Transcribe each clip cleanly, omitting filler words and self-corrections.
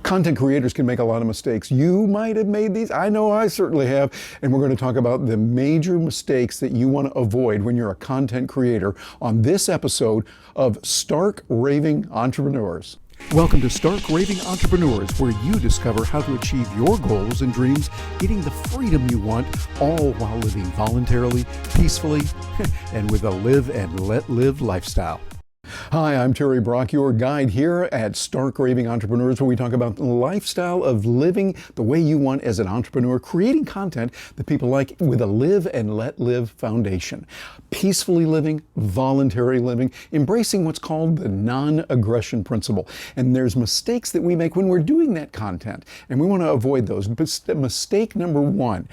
Content creators can make a lot of mistakes. You might have made these. I know I certainly have. And we're going to talk about the major mistakes that you want to avoid when you're a content creator on this episode of Stark Raving Entrepreneurs. Welcome to Stark Raving Entrepreneurs, where you discover how to achieve your goals and dreams, getting the freedom you want, all while living voluntarily, peacefully, and with a live and let live lifestyle. Hi, I'm Terry Brock, your guide here at Stark Raving Entrepreneurs, where we talk about the lifestyle of living the way you want as an entrepreneur, creating content that people like with a live and let live foundation. Peacefully living, voluntary living, embracing what's called the non-aggression principle. And there's mistakes that we make when we're doing that content, and we want to avoid those. But mistake number one,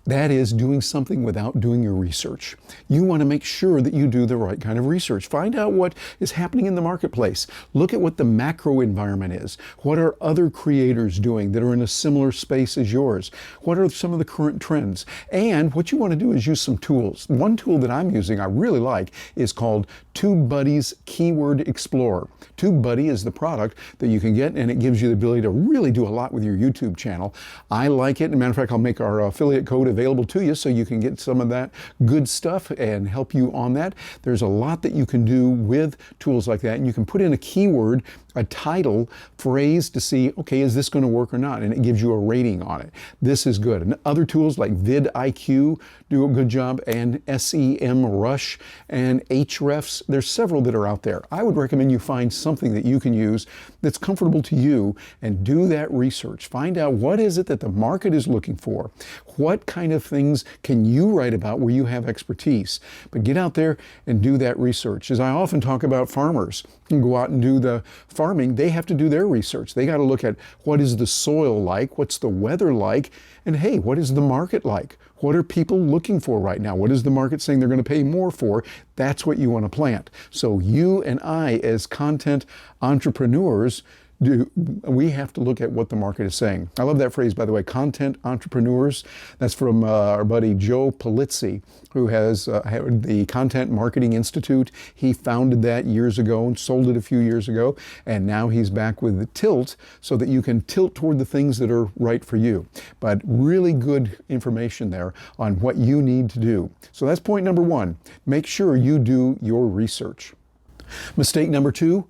that is doing something without doing your research. You want to make sure that you do the right kind of research. Find out what is happening in the marketplace. Look at what the macro environment is. What are other creators doing that are in a similar space as yours? What are some of the current trends? And what you want to do is use some tools. One tool that I'm using I really like is called TubeBuddy's Keyword Explorer. TubeBuddy is the product that you can get, and it gives you the ability to really do a lot with your YouTube channel. I like it. As a matter of fact, I'll make our affiliate code available to you so you can get some of that good stuff and help you on that. There's a lot that you can do with tools like that, and you can put in a keyword, a title, phrase to see, okay, is this going to work or not? And it gives you a rating on it. This is good. And other tools like vidIQ do a good job, and SEMrush and Ahrefs. There's several that are out there. I would recommend you find something that you can use that's comfortable to you and do that research. Find out what is it that the market is looking for. What kind of things can you write about where you have expertise? But get out there and do that research. As I often talk about, farmers can go out and do the farming. They have to do their research. They got to look at what is the soil like, what's the weather like, and hey, what is the market like? What are people looking for right now? What is the market saying they're going to pay more for? That's what you want to plant. So you and I, as content entrepreneurs, we have to look at what the market is saying. I love that phrase, by the way, content entrepreneurs. That's from our buddy Joe Polizzi, who has the Content Marketing Institute. He founded that years ago and sold it a few years ago, and now he's back with the tilt so that you can tilt toward the things that are right for you. But really good information there on what you need to do. So that's point number one. Make sure you do your research. Mistake number two,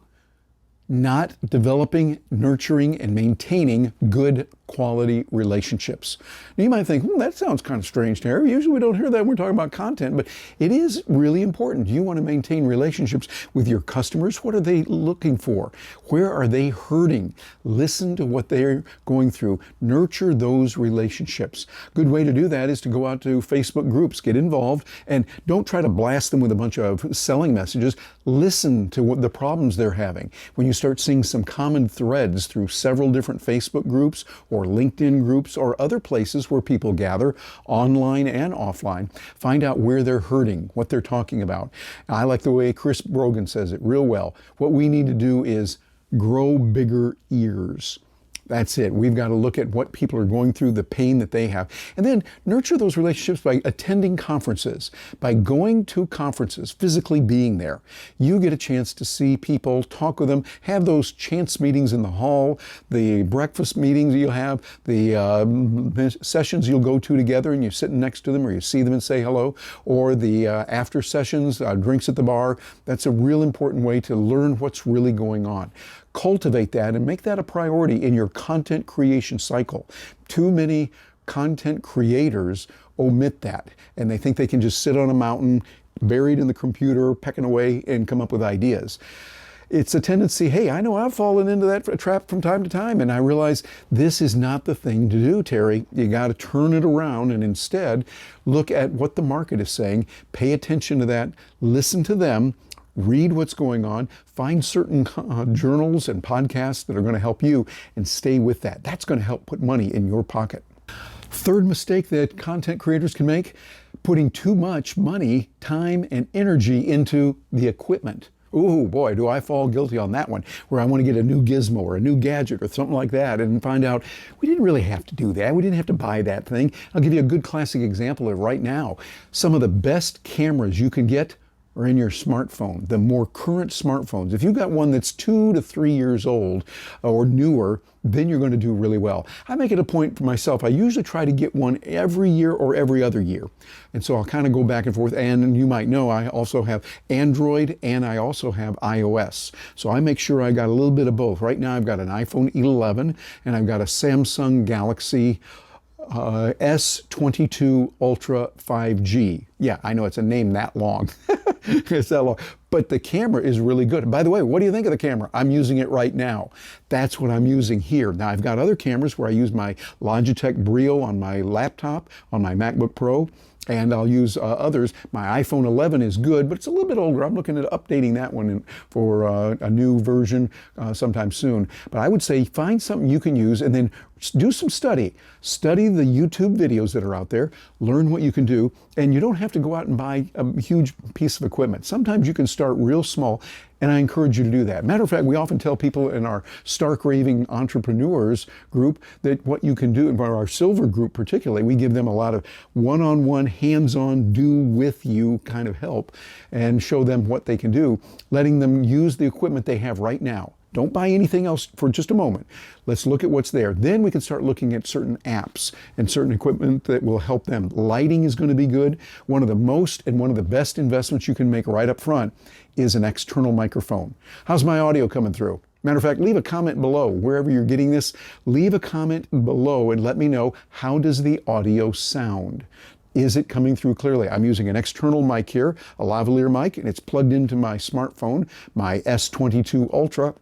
not developing, nurturing, and maintaining good quality relationships. Now you might think, that sounds kind of strange, Terry. Usually we don't hear that when we're talking about content, but it is really important. You want to maintain relationships with your customers. What are they looking for? Where are they hurting? Listen to what they're going through. Nurture those relationships. Good way to do that is to go out to Facebook groups, get involved, and don't try to blast them with a bunch of selling messages. Listen to what the problems they're having. When you start seeing some common threads through several different Facebook groups or LinkedIn groups or other places where people gather, online and offline, find out where they're hurting, what they're talking about. I like the way Chris Brogan says it real well. What we need to do is grow bigger ears. That's it. We've got to look at what people are going through, the pain that they have, and then nurture those relationships by attending conferences, by going to conferences, physically being there. You get a chance to see people, talk with them, have those chance meetings in the hall, the breakfast meetings you'll have, the sessions you'll go to together and you're sitting next to them or you see them and say hello, or the after sessions, drinks at the bar. That's a real important way to learn what's really going on. Cultivate that and make that a priority in your content creation cycle. Too many content creators omit that, and they think they can just sit on a mountain, buried in the computer, pecking away and come up with ideas. It's a tendency, hey, I know I've fallen into that trap from time to time, and I realize this is not the thing to do, Terry. You got to turn it around and instead look at what the market is saying, pay attention to that, listen to them, read what's going on, find certain journals and podcasts that are going to help you, and stay with that. That's going to help put money in your pocket. Third mistake that content creators can make, putting too much money, time, and energy into the equipment. Ooh, boy, do I fall guilty on that one, where I want to get a new gizmo or a new gadget or something like that and find out we didn't really have to do that. We didn't have to buy that thing. I'll give you a good classic example of right now. Some of the best cameras you can get or in your smartphone, the more current smartphones. If you've got one that's 2 to 3 years old or newer, then you're going to do really well. I make it a point for myself. I usually try to get one every year or every other year. And so I'll kind of go back and forth. And you might know I also have Android and I also have iOS. So I make sure I got a little bit of both. Right now I've got an iPhone 11 and I've got a Samsung Galaxy S22 Ultra 5G. Yeah, I know it's a name that long. It's that long. But the camera is really good. By the way, what do you think of the camera? I'm using it right now. That's what I'm using here. Now, I've got other cameras where I use my Logitech Brio on my laptop, on my MacBook Pro, and I'll use others. My iPhone 11 is good, but it's a little bit older. I'm looking at updating that one for a new version sometime soon. But I would say find something you can use and then do some study. Study the YouTube videos that are out there, learn what you can do, and you don't have to go out and buy a huge piece of equipment. Sometimes you can start real small, and I encourage you to do that. Matter of fact, we often tell people in our Raving entrepreneurs group that what you can do, in our silver group particularly, we give them a lot of one-on-one, hands-on, do with you kind of help and show them what they can do, letting them use the equipment they have right now. Don't buy anything else for just a moment. Let's look at what's there. Then we can start looking at certain apps and certain equipment that will help them. Lighting is going to be good. One of the most and one of the best investments you can make right up front is an external microphone. How's my audio coming through? Matter of fact, leave a comment below. Wherever you're getting this, leave a comment below and let me know, how does the audio sound? Is it coming through clearly? I'm using an external mic here, a lavalier mic, and it's plugged into my smartphone, my S22 Ultra.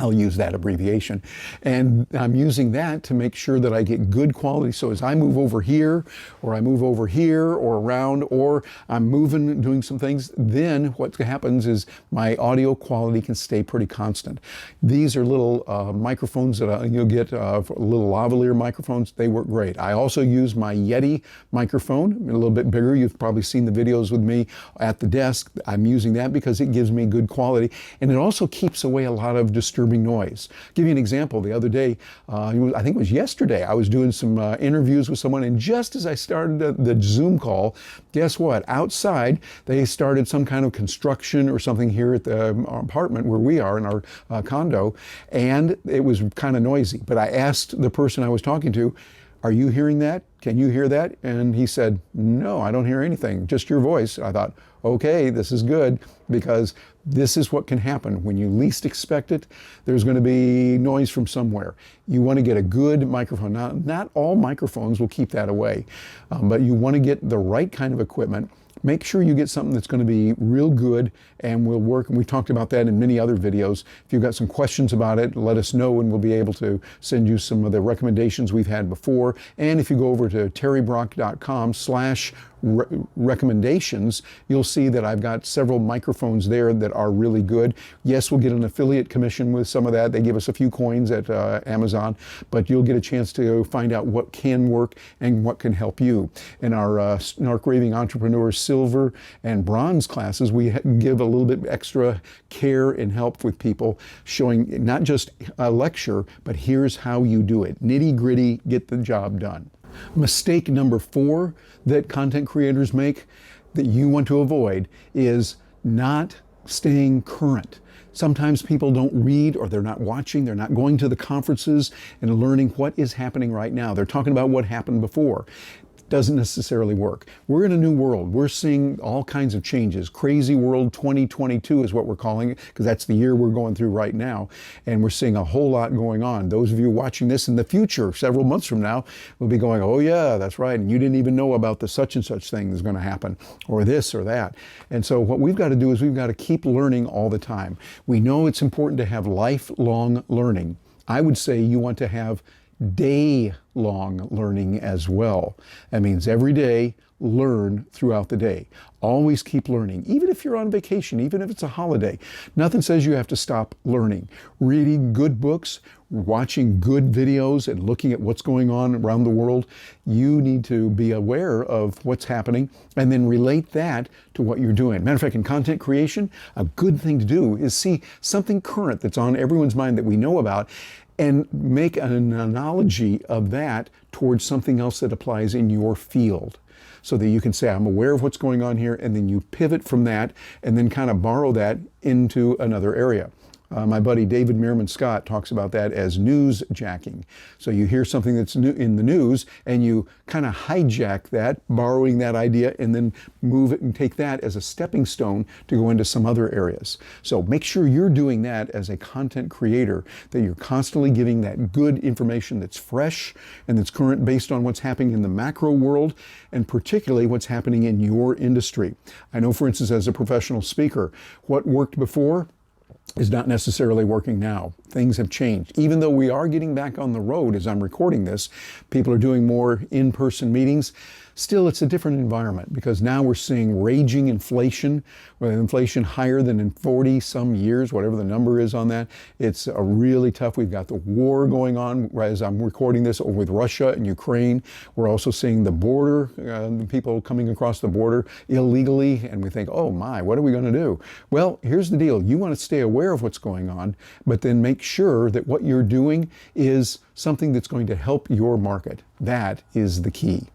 I'll use that abbreviation. And I'm using that to make sure that I get good quality. So as I move over here, or I move over here, or around, or I'm moving, doing some things, then what happens is my audio quality can stay pretty constant. These are little microphones that you'll get, little lavalier microphones. They work great. I also use my Yeti microphone, a little bit bigger. You've probably seen the videos with me at the desk. I'm using that because it gives me good quality. And it also keeps away a lot of disturbing noise. I'll give you an example. The other day, I think it was yesterday, I was doing some interviews with someone, and just as I started the Zoom call, guess what? Outside, they started some kind of construction or something here at the apartment where we are in our condo, and it was kind of noisy. But I asked the person I was talking to, "Are you hearing that? Can you hear that?" And he said, "No, I don't hear anything, just your voice." I thought, okay, this is good, because this is what can happen. When you least expect it, there's going to be noise from somewhere. You want to get a good microphone. Now, not all microphones will keep that away, but you want to get the right kind of equipment. Make sure you get something that's going to be real good and will work. And we've talked about that in many other videos. If you've got some questions about it, let us know and we'll be able to send you some of the recommendations we've had before. And if you go over to terrybrock.com/recommendations, you'll see that I've got several microphones there that are really good. Yes, we'll get an affiliate commission with some of that. They give us a few coins at Amazon, but you'll get a chance to find out what can work and what can help you. In our Raving Entrepreneurs Silver and Bronze classes, we give a little bit extra care and help with people, showing not just a lecture, but here's how you do it. Nitty gritty, get the job done. Mistake number 4 that content creators make that you want to avoid is not staying current. Sometimes people don't read, or they're not watching, they're not going to the conferences and learning what is happening right now. They're talking about what happened before. Doesn't necessarily work. We're in a new world. We're seeing all kinds of changes. Crazy World 2022 is what we're calling it, because that's the year we're going through right now. And we're seeing a whole lot going on. Those of you watching this in the future, several months from now, will be going, oh yeah, that's right. And you didn't even know about the such and such thing that's going to happen, or this or that. And so what we've got to do is we've got to keep learning all the time. We know it's important to have lifelong learning. I would say you want to have day-long learning as well. That means every day, learn throughout the day. Always keep learning, even if you're on vacation, even if it's a holiday. Nothing says you have to stop learning. Reading good books, watching good videos, and looking at what's going on around the world. You need to be aware of what's happening and then relate that to what you're doing. Matter of fact, in content creation, a good thing to do is see something current that's on everyone's mind that we know about, and make an analogy of that towards something else that applies in your field. So that you can say, I'm aware of what's going on here, and then you pivot from that and then kind of borrow that into another area. My buddy David Meerman Scott talks about that as news jacking. So you hear something that's new in the news and you kind of hijack that, borrowing that idea, and then move it and take that as a stepping stone to go into some other areas. So make sure you're doing that as a content creator, that you're constantly giving that good information that's fresh and that's current based on what's happening in the macro world, and particularly what's happening in your industry. I know, for instance, as a professional speaker, what worked before is not necessarily working now. Things have changed. Even though we are getting back on the road as I'm recording this, people are doing more in-person meetings. Still, it's a different environment because now we're seeing raging inflation, with inflation higher than in 40 some years, whatever the number is on that. It's a really tough. We've got the war going on as I'm recording this with Russia and Ukraine. We're also seeing the border, people coming across the border illegally, and we think, oh my, what are we going to do? Well, here's the deal. You want to stay aware of what's going on, but then make sure that what you're doing is something that's going to help your market. That is the key.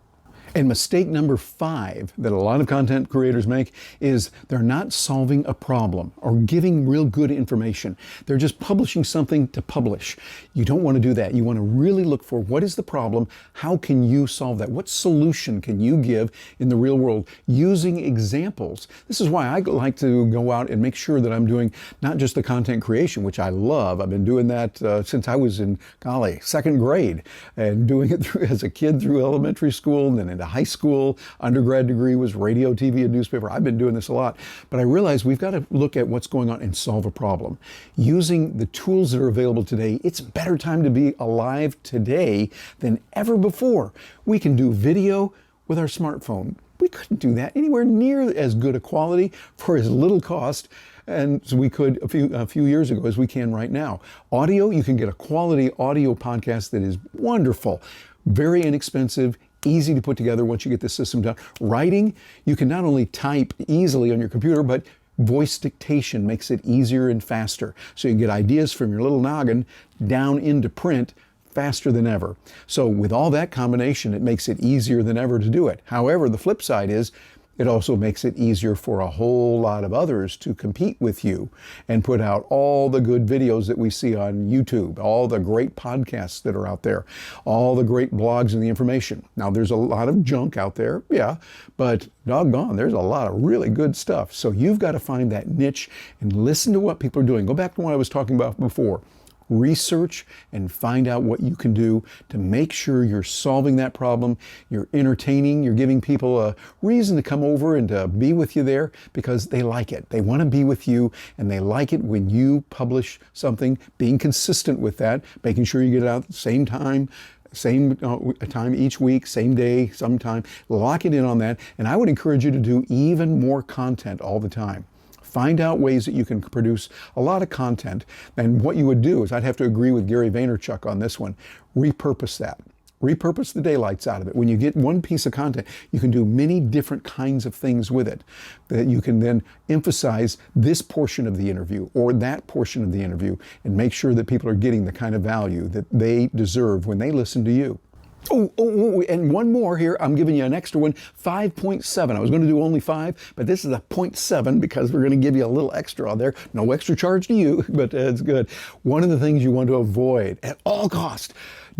And mistake number 5 that a lot of content creators make is they're not solving a problem or giving real good information. They're just publishing something to publish. You don't want to do that. You want to really look for what is the problem, how can you solve that, what solution can you give in the real world using examples. This is why I like to go out and make sure that I'm doing not just the content creation, which I love. I've been doing that since I was in, golly, 2nd grade, and doing it as a kid through elementary school and then into high school. Undergrad degree was radio, TV, and newspaper. I've been doing this a lot, but I realized we've got to look at what's going on and solve a problem. Using the tools that are available today, it's a better time to be alive today than ever before. We can do video with our smartphone. We couldn't do that anywhere near as good a quality for as little cost and so we could a few years ago as we can right now. Audio, you can get a quality audio podcast that is wonderful, very inexpensive, easy to put together once you get the system done. Writing, you can not only type easily on your computer, but voice dictation makes it easier and faster. So you can get ideas from your little noggin down into print faster than ever. So with all that combination, it makes it easier than ever to do it. However, the flip side is it also makes it easier for a whole lot of others to compete with you and put out all the good videos that we see on YouTube, all the great podcasts that are out there, all the great blogs and the information. Now, there's a lot of junk out there, yeah, but doggone, there's a lot of really good stuff. So you've got to find that niche and listen to what people are doing. Go back to what I was talking about before. Research and find out what you can do to make sure you're solving that problem, you're entertaining, you're giving people a reason to come over and to be with you there because they like it. They want to be with you and they like it when you publish something, being consistent with that, making sure you get it out at the same time, same time each week, same day, sometime. Lock it in on that. And I would encourage you to do even more content all the time. Find out ways that you can produce a lot of content. And what you would do is, I'd have to agree with Gary Vaynerchuk on this one, repurpose that. Repurpose the daylights out of it. When you get one piece of content, you can do many different kinds of things with it. That you can then emphasize this portion of the interview or that portion of the interview and make sure that people are getting the kind of value that they deserve when they listen to you. Oh, and one more here. I'm giving you an extra one, 5.7. I was going to do only 5, but this is a 0.7 because we're going to give you a little extra on there. No extra charge to you, but it's good. One of the things you want to avoid at all costs,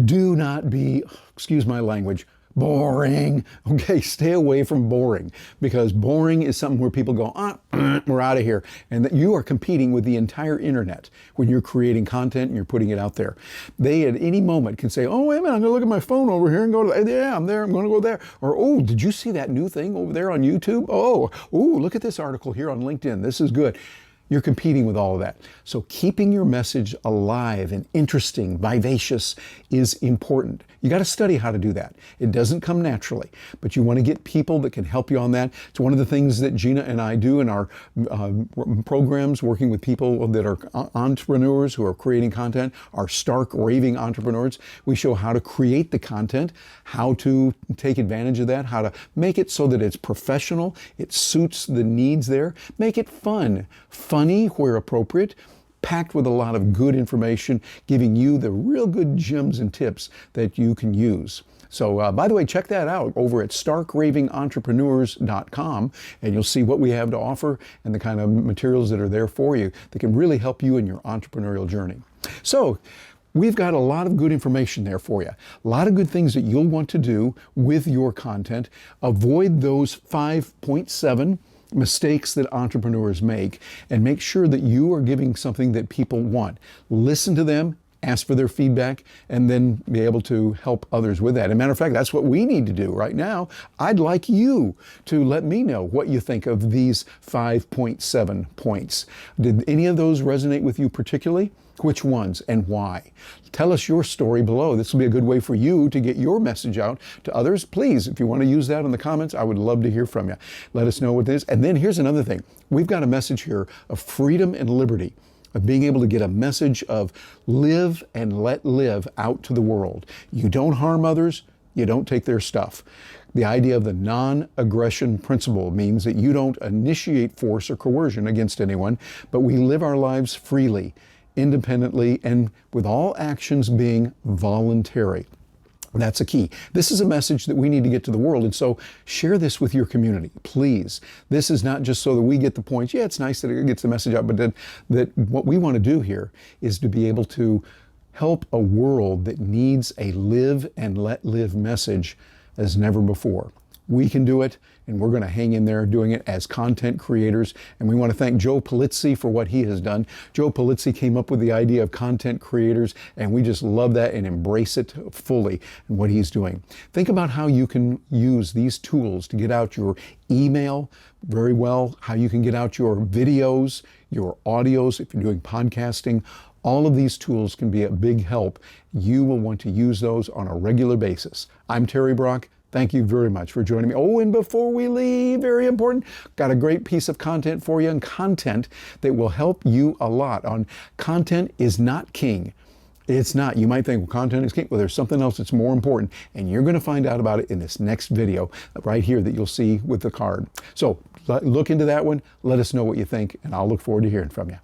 do not be, excuse my language, boring. Okay, stay away from boring because boring is something where people go, we're out of here. And that you are competing with the entire internet when you're creating content and you're putting it out there. They at any moment can say, oh, wait a minute, I'm going to look at my phone over here and go to, yeah, I'm there, I'm going to go there. Or, oh, did you see that new thing over there on YouTube? Oh, look at this article here on LinkedIn. This is good. You're competing with all of that. So keeping your message alive and interesting, vivacious is important. You got to study how to do that. It doesn't come naturally, but you want to get people that can help you on that. It's one of the things that Gina and I do in our programs, working with people that are entrepreneurs who are creating content, are stark, raving entrepreneurs. We show how to create the content, how to take advantage of that, how to make it so that it's professional, it suits the needs there, make it fun. Funny where appropriate, packed with a lot of good information, giving you the real good gems and tips that you can use. So, by the way, check that out over at starkravingentrepreneurs.com, and you'll see what we have to offer and the kind of materials that are there for you that can really help you in your entrepreneurial journey. So, we've got a lot of good information there for you. A lot of good things that you'll want to do with your content. Avoid those 5.7 mistakes that entrepreneurs make, and make sure that you are giving something that people want. Listen to them, ask for their feedback, and then be able to help others with that. As a matter of fact, that's what we need to do right now. I'd like you to let me know what you think of these 5.7 points. Did any of those resonate with you particularly? Which ones and why? Tell us your story below. This will be a good way for you to get your message out to others. Please, if you want to use that in the comments, I would love to hear from you. Let us know what it is. And then here's another thing. We've got a message here of freedom and liberty, of being able to get a message of live and let live out to the world. You don't harm others, you don't take their stuff. The idea of the non-aggression principle means that you don't initiate force or coercion against anyone, but we live our lives freely, independently, and with all actions being voluntary. That's a key. This is a message that we need to get to the world, and so share this with your community, please. This is not just so that we get the points. Yeah, it's nice that it gets the message out, but that what we want to do here is to be able to help a world that needs a live and let live message as never before. We can do it, and we're going to hang in there doing it as content creators. And we want to thank Joe Polizzi for what he has done. Joe Polizzi came up with the idea of content creators, and we just love that and embrace it fully and what he's doing. Think about how you can use these tools to get out your email very well, how you can get out your videos, your audios, if you're doing podcasting. All of these tools can be a big help. You will want to use those on a regular basis. I'm Terry Brock. Thank you very much for joining me. Oh, and before we leave, very important, got a great piece of content for you, and content that will help you a lot on content is not king. It's not. You might think, well, content is king. Well, there's something else that's more important, and you're going to find out about it in this next video right here that you'll see with the card. So look into that one. Let us know what you think, and I'll look forward to hearing from you.